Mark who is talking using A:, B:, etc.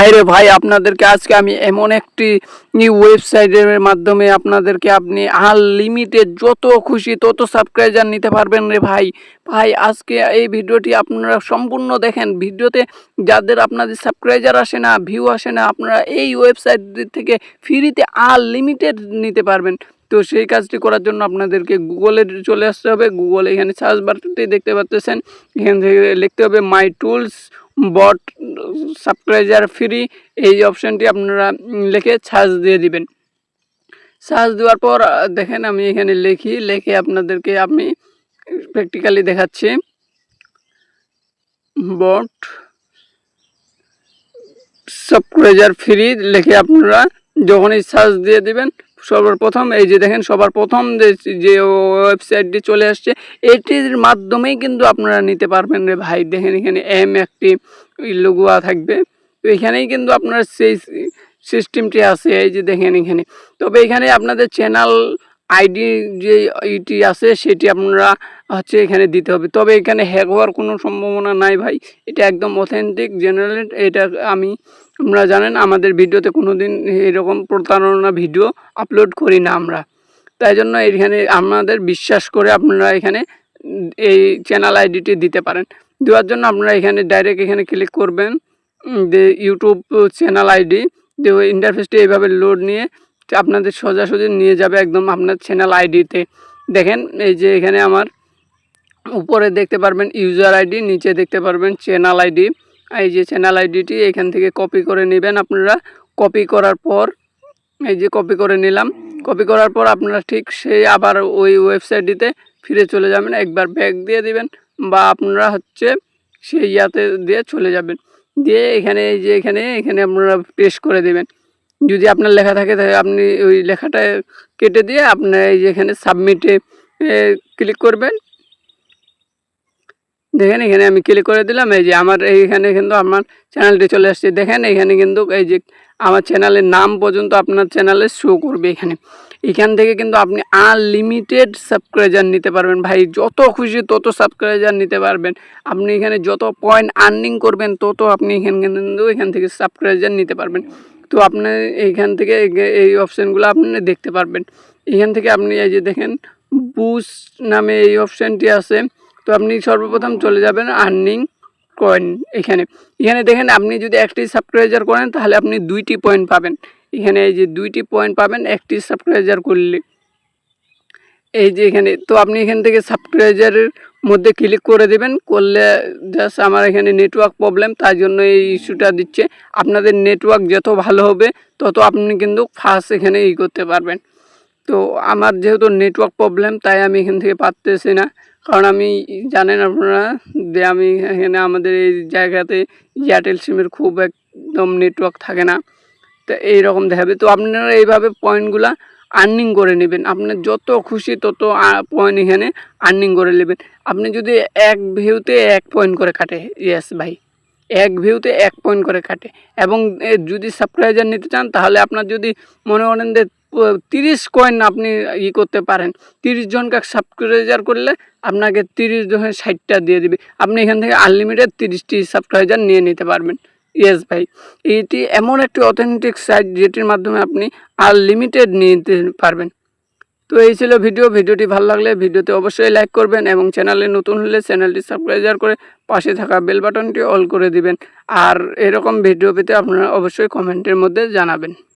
A: আরে ভাই, আপনাদেরকে আজকে আমি এমন একটি ওয়েবসাইটের মাধ্যমে আপনাদেরকে আপনি আনলিমিটেড যত খুশি তত সাবস্ক্রাইবার নিতে পারবেন রে ভাই। ভাই আজকে এই ভিডিওটি আপনারা সম্পূর্ণ দেখেন। ভিডিওতে যাদের আপনাদের সাবস্ক্রাইবার আসে না, ভিউ আসে না, আপনারা এই ওয়েবসাইট থেকে ফ্রিতে আনলিমিটেড নিতে পারবেন। তো সেই কাজটি করার জন্য আপনাদেরকে গুগলে চলে আসতে হবে। গুগলে এখানে সার্চ বারটি দেখতে পাচ্ছেন, এখান থেকে লিখতে হবে মাই টুলস বট সাবস্ক্রাইবার ফ্রি। এই অপশানটি আপনারা লিখে সার্চ দিয়ে দিবেন। সার্চ দেওয়ার পর দেখেন আমি এখানে লিখে আপনাদেরকে আমি প্র্যাকটিক্যালি দেখাচ্ছি। বট সাবস্ক্রাইবার ফ্রি লিখে আপনারা যখনই সার্চ দিয়ে দিবেন, সর্বপ্রথম এই যে দেখেন সবার প্রথম যে ওয়েবসাইটটি চলে আসছে, এটির মাধ্যমেই কিন্তু আপনারা নিতে পারবেন রে ভাই। দেখেন এখানে একটি লোগো থাকবে, তো এখানেই কিন্তু আপনার সেই সিস্টেমটি আছে। এই যে দেখেন এখানে, তবে এখানে আপনাদের চ্যানেল আইডি যে ইটি আছে সেটি আপনারা এখানে দিতে হবে। তবে এখানে হ্যাক হওয়ার কোনো সম্ভাবনা নাই ভাই, এটা একদম অথেন্টিক জেনারেল। এটা আপনারা জানেন আমাদের ভিডিওতে কোনো দিন এরকম প্রতারণা ভিডিও আপলোড করি না আমরা, তাই জন্য এখানে আপনাদের বিশ্বাস করে আপনারা এখানে এই চ্যানেল আইডিটি দিতে পারেন। দেওয়ার জন্য আপনারা এখানে ডাইরেক্ট এখানে ক্লিক করবেন যে ইউটিউব চ্যানেল আইডি, যে ইন্টারফেসটি এইভাবে লোড নিয়ে আপনাদের সোজাসুজি নিয়ে যাবে একদম আপনার চ্যানেল আইডিতে। দেখেন এই যে এখানে আমার উপরে দেখতে পারবেন ইউজার আইডি, নিচে দেখতে পারবেন চ্যানেল আইডি। এই যে চ্যানেল আইডিটি এখান থেকে কপি করে নেবেন আপনারা। কপি করার পর এই যে কপি করে নিলাম। কপি করার পর আপনারা ঠিক সেই আবার ওই ওয়েবসাইটটিতে ফিরে চলে যাবেন, একবার ব্যাক দিয়ে দিবেন, বা আপনারা সেই ইয়াতে দিয়ে চলে যাবেন। দিয়ে এখানে এই যে এখানে আপনারা পেস্ট করে দেবেন। যদি আপনার লেখা থাকে তাহলে আপনি ওই লেখাটা কেটে দিয়ে আপনারা এই যে এখানে সাবমিটে ক্লিক করবেন। দেখেন এখানে আমি ক্লিক করে দিলাম। এই যে আমার এইখানে কিন্তু আমার চ্যানেলটি চলে আসছে। দেখেন এখানে কিন্তু এই যে আমার চ্যানেলের নাম পর্যন্ত আপনার চ্যানেলে শো করবে এখান থেকে কিন্তু আপনি আনলিমিটেড সাবস্ক্রাইবার নিতে পারবেন ভাই। যত খুশি তত সাবস্ক্রাইবার নিতে পারবেন। আপনি এখানে যত পয়েন্ট আর্নিং করবেন তত আপনি এখান থেকে সাবস্ক্রাইবার নিতে পারবেন। তো আপনি এইখান থেকে এই অপশানগুলো আপনি দেখতে পারবেন। এখান থেকে আপনি এই যে দেখেন বুস্ট নামে এই অপশানটি আছে। তো আপনি সর্বপ্রথম চলে যাবেন আর্নিং কয়েন। এখানে দেখেন আপনি যদি একটি সাবস্ক্রাইবার করেন তাহলে আপনি 2টি পয়েন্ট পাবেন। এখানে এই যে 2টি পয়েন্ট পাবেন একটি সাবস্ক্রাইবার করলে। এই যে এখানে তো আপনি এখান থেকে সাবস্ক্রাইবারের মধ্যে ক্লিক করে দেবেন। করলে জাস্ট আমার এখানে নেটওয়ার্ক প্রবলেম, তাই জন্য এই ইস্যুটা দিচ্ছে। আপনাদের নেটওয়ার্ক যত ভালো হবে তত আপনি কিন্তু ফার্স্ট এখানে করতে পারবেন। তো আমার যেহেতু নেটওয়ার্ক প্রবলেম তাই আমি এখান থেকে পারতেছি না, কারণ আমি জানেন আপনারা যে আমি এখানে আমাদের এই জায়গাতে এয়ারটেল সিমের খুব একদম নেটওয়ার্ক থাকে না, তো এইরকম দেখাবে। তো আপনারা এইভাবে পয়েন্টগুলা আর্নিং করে নেবেন। আপনার যত খুশি তত পয়েন্ট এখানে আর্নিং করে নেবেন। আপনি যদি এক ভিউতে 1 পয়েন্ট করে কাটে, ইয়েস ভাই, 1 ভিউতে 1 পয়েন্ট করে কাটে। এবং যদি সাবস্ক্রাইবার নিতে চান তাহলে আপনার যদি মনে করেন যে 30 কয়েন আপনি করতে পারেন, 30 জনকে সাবস্ক্রাইবার করলে আপনাকে 30 জনের 60টা দিয়ে দিবে। আপনি এখান থেকে আনলিমিটেড 30টি সাবস্ক্রাইবার নিয়ে নিতে পারবেন। ইয়েস ভাই, এটি এমন একটি অথেন্টিক সাইট যেটির মাধ্যমে আপনি আনলিমিটেড নিতে পারবেন। তো এই ছিল ভিডিওটি ভালো লাগলে ভিডিওতে অবশ্যই লাইক করবেন এবং চ্যানেলে নতুন হলে চ্যানেলটি সাবস্ক্রাইব করে পাশে থাকা বেল বাটনটি অল করে দিবেন। আর এরকম ভিডিও পেতে আপনারা অবশ্যই কমেন্টের মধ্যে জানাবেন।